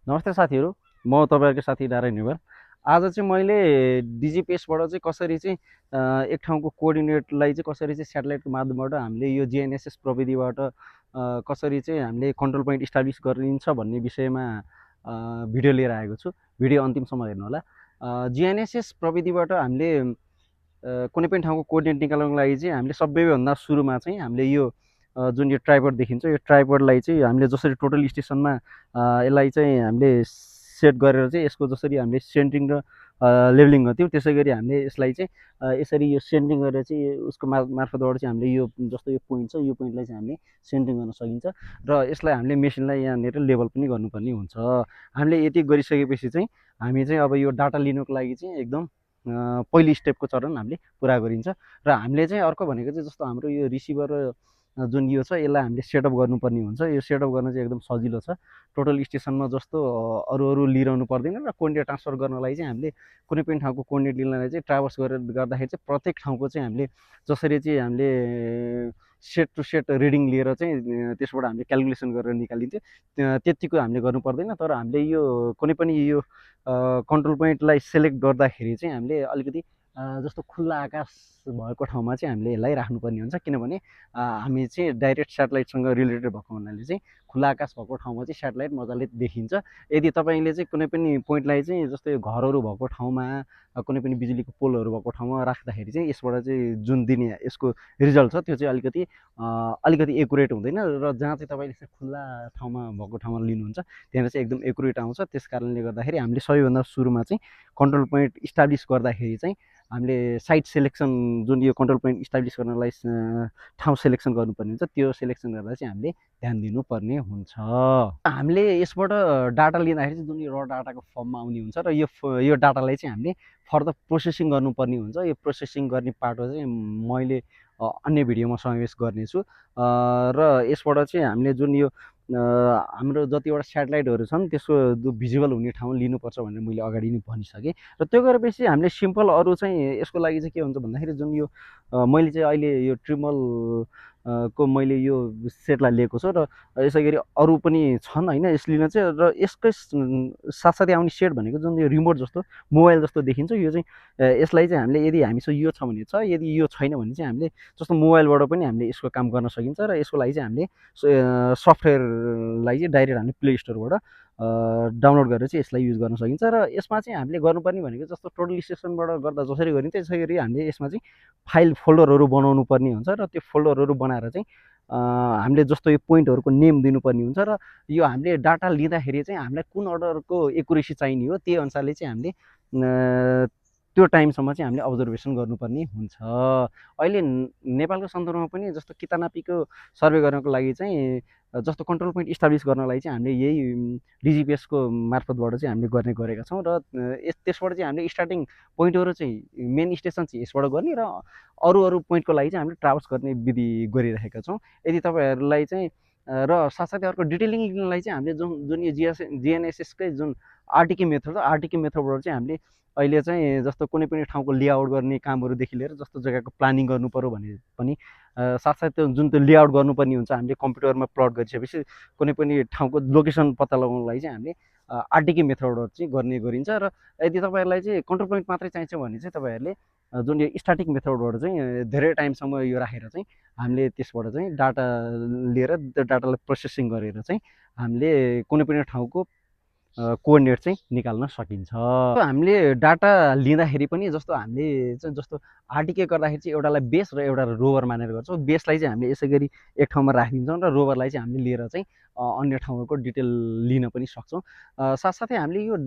नमस्ते साथीहरू, म तपाईँहरूको साथी नारायण नेवार। आज चाहिँ मैले डिजिपिएसबाट चाहिँ कसरी चाहिँ एक ठाउँको कोअर्डिनेटलाई चाहिँ कसरी चाहिँ स्याटेलाइटको माध्यमबाट हामीले यो जिएनएसएस प्रविधिबाट कसरी चाहिँ हामीले कन्ट्रोल पोइन्ट इस्टाब्लिस गरिन्छ भन्ने विषयमा भिडियो लिएर आएको छु। भिडियो अन्तिमसम्म हेर्नुहोला। जिएनएसएस प्रविधिबाट हामीले कुनै पनि ठाउँको कोअर्डिनेट निकाल्नको लागि चाहिँ हामीले सबैभन्दा सुरुमा चाहिँ हामीले यो जुन यो ट्राइपड देखिन्छ, यो ट्राइपडलाई चाहिँ हामीले जसरी टोटल स्टेसनमा यसलाई चाहिँ हामीले सेट गरेर चाहिँ यसको जसरी हामीले सेन्ट्रिङ र लेभलिङ गर्थ्यौँ, त्यसै गरी हामीले यसलाई चाहिँ यसरी यो सेन्ट्रिङ गरेर चाहिँ उसको मार्फतबाट चाहिँ हामीले यो जस्तो यो पोइन्ट छ, यो पोइन्टलाई चाहिँ हामीले सेन्ट्रिङ गर्न सकिन्छ र यसलाई हामीले मेसिनलाई यहाँनिर लेभल पनि गर्नुपर्ने हुन्छ। हामीले यति गरिसकेपछि चाहिँ हामी चाहिँ अब यो डाटा लिनुको लागि चाहिँ एकदम पहिलो स्टेपको चरण हामीले पुरा गरिन्छ र हामीले चाहिँ अर्को भनेको चाहिँ जस्तो हाम्रो यो रिसिभर जुन यो छ यसलाई हामीले सेटअप गर्नुपर्ने हुन्छ। यो सेटअप गर्न चाहिँ एकदम सजिलो छ। टोटल स्टेसनमा जस्तो अरू अरू लिइरहनु पर्दैन र कोअर्डिनेट ट्रान्सफर गर्नलाई चाहिँ हामीले कुनै पनि ठाउँको कोअर्डिनेट लिनलाई चाहिँ ट्राभर्स गरेर गर्दाखेरि चाहिँ प्रत्येक ठाउँको चाहिँ हामीले जसरी चाहिँ हामीले सेट टु सेट रिडिङ लिएर चाहिँ त्यसबाट हामीले क्यालकुलेसन गरेर निकालिन्थ्यो, त्यतिको हामीले गर्नु पर्दैन। तर हामीले यो कुनै पनि यो कन्ट्रोल पोइन्टलाई सेलेक्ट गर्दाखेरि चाहिँ हामीले अलिकति जस्तो खुल्ला आकाश भएको ठाउँमा चाहिँ हामीले यसलाई राख्नुपर्ने हुन्छ, किनभने हामी चाहिँ डाइरेक्ट स्याटेलाइटसँग रिलेटेड भएको हुनाले चाहिँ खुल्ला आकाश भएको ठाउँमा चाहिँ स्याटेलाइट मजाले देखिन्छ। यदि तपाईँले चाहिँ कुनै पनि पोइन्टलाई चाहिँ जस्तै घरहरू भएको ठाउँमा कुनै पनि बिजुलीको पोलहरू भएको ठाउँमा राख्दाखेरि चाहिँ यसबाट चाहिँ जुन दिने यसको रिजल्ट छ त्यो चाहिँ अलिकति एकुरेट हुँदैन र जहाँ चाहिँ तपाईँले चाहिँ खुल्ला ठाउँमा भएको ठाउँमा लिनुहुन्छ त्यहाँनिर चाहिँ एकदम एकुरेट आउँछ। त्यस कारणले गर्दाखेरि हामीले सबैभन्दा सुरुमा चाहिँ कन्ट्रोल पोइन्ट इस्टाब्लिस गर्दाखेरि चाहिँ हामीले साइट सेलेक्सन जुन यो कन्ट्रोल पोइन्ट इस्टाब्लिस गर्नलाई ठाउँ सेलेक्सन गर्नुपर्ने हुन्छ, त्यो सेलेक्सन गर्दा चाहिँ हामीले ध्यान दिनुपर्ने हुन्छ। हामीले यसबाट डाटा लिँदाखेरि चाहिँ जुन यो र डाटाको फर्ममा आउने हुन्छ र यो डाटालाई चाहिँ हामीले फर्दर प्रोसेसिङ गर्नुपर्ने हुन्छ। यो प्रोसेसिङ गर्ने पार्टमा चाहिँ मैले अन्य भिडियोमा समावेश गर्नेछु र यसबाट चाहिँ हामीले जुन यो हाम्रो जतिवटा स्याटेलाइटहरू छन् त्यसको भिजुअल हुने ठाउँ लिनुपर्छ भनेर मैले अगाडि नै भनिसकेँ। र त्यो गरेपछि हामीले सिम्पल अरू चाहिँ यसको लागि चाहिँ के हुन्छ भन्दाखेरि जुन यो मैले चाहिँ अहिले यो ट्रिमल को मैले यो सेटलाई लिएको छु र यसै गरी अरू पनि छन् होइन यस लिन चाहिँ। र यसकै साथसाथै आउने सेट भनेको जुन यो रिमोट जस्तो मोबाइल जस्तो देखिन्छ, यो चाहिँ यसलाई चाहिँ हामीले यदि हामीसँग यो छ भने छ, यदि यो छैन भने चाहिँ हामीले जस्तो मोबाइलबाट पनि हामीले यसको काम गर्न सकिन्छ र यसको लागि चाहिँ हामीले सफ्टवेयरलाई चाहिँ डाइरेक्ट हामीले प्ले स्टोरबाट डाउनलोड गरेर चाहिँ यसलाई युज गर्न सकिन्छ। र यसमा चाहिँ हामीले गर्नुपर्ने भनेको जस्तो टोटल स्टेसनबाट गर्दा जसरी गरिन्छ त्यसै गरी हामीले यसमा चाहिँ फाइल फोल्डरहरू बनाउनु पर्ने हुन्छ र त्यो फोल्डरहरू बनाएर चाहिँ हामीले जस्तो यो पोइन्टहरूको नेम दिनुपर्ने हुन्छ र यो हामीले डाटा लिँदाखेरि चाहिँ हामीलाई कुन अर्डरको एकुरेसी चाहिने हो त्यही अनुसारले चाहिँ हामीले त्यो टाइमसम्म चाहिँ हामीले अब्जर्भेसन गर्नुपर्ने हुन्छ। अहिले नेपालको सन्दर्भमा पनि जस्तो कितानापीको सर्वे गर्नको लागि चाहिँ जस्तो कन्ट्रोल पोइन्ट इस्टाब्लिस गर्नलाई चाहिँ हामीले यही डिजिपिएसको मार्फतबाट चाहिँ हामीले गर्ने गरेका छौँ र त्यसबाट चाहिँ हामीले स्टार्टिङ पोइन्टहरू चाहिँ मेन स्टेसन चाहिँ यसबाट गर्ने र अरू अरू पोइन्टको लागि चाहिँ हामीले ट्राभर्स गर्ने विधि गरिरहेका छौँ। यदि तपाईँहरूलाई चाहिँ र साथसाथै अर्को डिटेलिङ लिनलाई चाहिँ हामीले जुन यो जिएनएसएसकै जुन आरटिके मेथड छ, आरटिके मेथडबाट चाहिँ हामीले अहिले चाहिँ जस्तो कुनै पनि ठाउँको लेआउट गर्ने कामहरूदेखि लिएर जस्तो जग्गाको प्लानिङ गर्नु पऱ्यो भने पनि साथसाथै जुन त्यो लेआउट गर्नुपर्ने हुन्छ हामीले कम्प्युटरमा प्लट गरिसकेपछि कुनै पनि ठाउँको लोकेसन पत्ता लगाउनको लागि चाहिँ हामीले आरटिके मेथडबाट चाहिँ गर्ने गरिन्छ। र यदि तपाईँहरूलाई चाहिँ कन्ट्रोल पोइन्ट मात्रै चाहिन्छ भने चाहिँ तपाईँहरूले जुन यो स्ट्याटिक मेथडबाट चाहिँ धेरै टाइमसम्म यो राखेर चाहिँ हामीले त्यसबाट चाहिँ डाटा लिएर त्यो डाटालाई प्रोसेसिङ गरेर चाहिँ हामीले कुनै पनि ठाउँको कोअर्डिनेट चाहिँ निकाल्न सकिन्छ। हामीले डाटा लिँदाखेरि पनि जस्तो हामीले चाहिँ जस्तो आरटिके गर्दाखेरि चाहिँ एउटालाई बेस र एउटा रोभर मानेर गर्छौँ। बेसलाई चाहिँ हामीले यसै गरी एक ठाउँमा राखिदिन्छौँ र रोभरलाई चाहिँ हामीले लिएर चाहिँ अन्य ठाउँहरूको डिटेल लिन पनि सक्छौँ। साथसाथै हामीले यो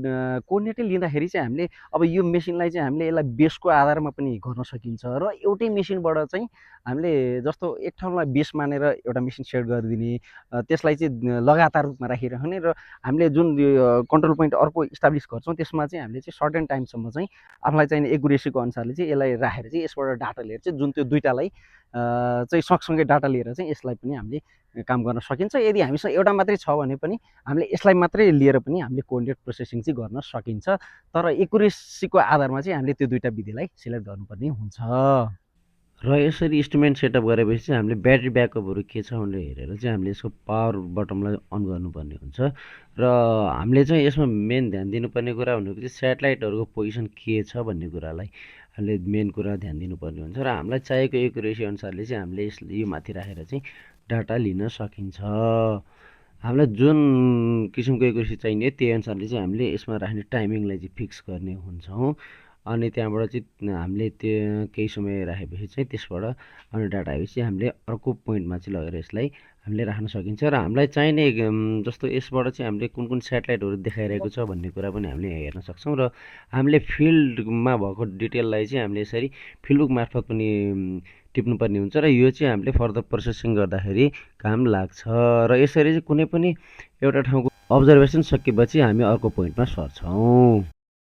कोअर्डिनेटै लिँदाखेरि चाहिँ हामीले अब यो मेसिनलाई चाहिँ हामीले यसलाई बेसको आधारमा पनि गर्न सकिन्छ र एउटै मेसिनबाट चाहिँ हामीले जस्तो एक ठाउँलाई बेस मानेर एउटा मेसिन सेट गरिदिने, त्यसलाई चाहिँ लगातार रूपमा राखिराख्ने र हामीले जुन कन्ट्रोल पोइन्ट अर्को इस्टाब्लिस गर्छौँ त्यसमा चाहिँ हामीले चाहिँ सर्टेन टाइमसम्म चाहिँ आफूलाई चाहिने एकुरेसीको अनुसारले चाहिँ यसलाई राखेर चाहिँ यसबाट डाटा लिएर चाहिँ जुन त्यो दुइटालाई चाहिँ सँगसँगै डाटा लिएर चाहिँ यसलाई पनि हामीले काम गर्न सकिन्छ। यदि हामीसँग एउटा मात्रै छ भने पनि हामीले यसलाई मात्रै लिएर पनि हामीले कोअर्डिनेट प्रोसेसिङ चाहिँ गर्न सकिन्छ। तर एकुरेसीको आधारमा चाहिँ हामीले त्यो दुईवटा विधिलाई सिलेक्ट गर्नुपर्ने हुन्छ। र यसरी इन्स्ट्रुमेन्ट सेटअप गरेपछि चाहिँ हामीले ब्याट्री ब्याकअपहरू के छ भनेर हेरेर चाहिँ हामीले यसको पावर बटमलाई अन गर्नुपर्ने हुन्छ र हामीले चाहिँ यसमा मेन ध्यान दिनुपर्ने कुरा भनेको चाहिँ सेटेलाइटहरूको पोजिसन के छ भन्ने कुरालाई हामीले मेन कुरा ध्यान दिनुपर्ने हुन्छ र हामीलाई चाहिएको एक्युरेसी अनुसारले चाहिँ हामीले यो माथि राखेर चाहिँ डाटा लिन सकिन्छ। हामीलाई जुन किसिमको एक्युरेसी चाहिने त्यही अनुसारले चाहिँ हामीले यसमा राख्ने टाइमिङलाई चाहिँ फिक्स गर्ने हुन्छौँ अनि त्यहाँबाट चाहिँ हामीले त्यो केही समय राखेपछि चाहिँ त्यसबाट अनि डाटा आएपछि हामीले अर्को पोइन्टमा चाहिँ लगेर यसलाई हामीले राख्न सकिन्छ र हामीलाई चाहिने जस्तो यसबाट चाहिँ हामीले कुन कुन सेटेलाइटहरू देखाइरहेको छ भन्ने कुरा पनि हामीले हेर्न सक्छौँ र हामीले फिल्डमा भएको डिटेललाई चाहिँ हामीले यसरी फिल्डबुक मार्फत पनि टिप्नुपर्ने हुन्छ र यो चाहिँ हामीले फर्दर प्रोसेसिङ गर्दाखेरि काम लाग्छ र यसरी चाहिँ कुनै पनि एउटा ठाउँको अब्जर्भेसन सकेपछि हामी अर्को पोइन्टमा सर्छौँ।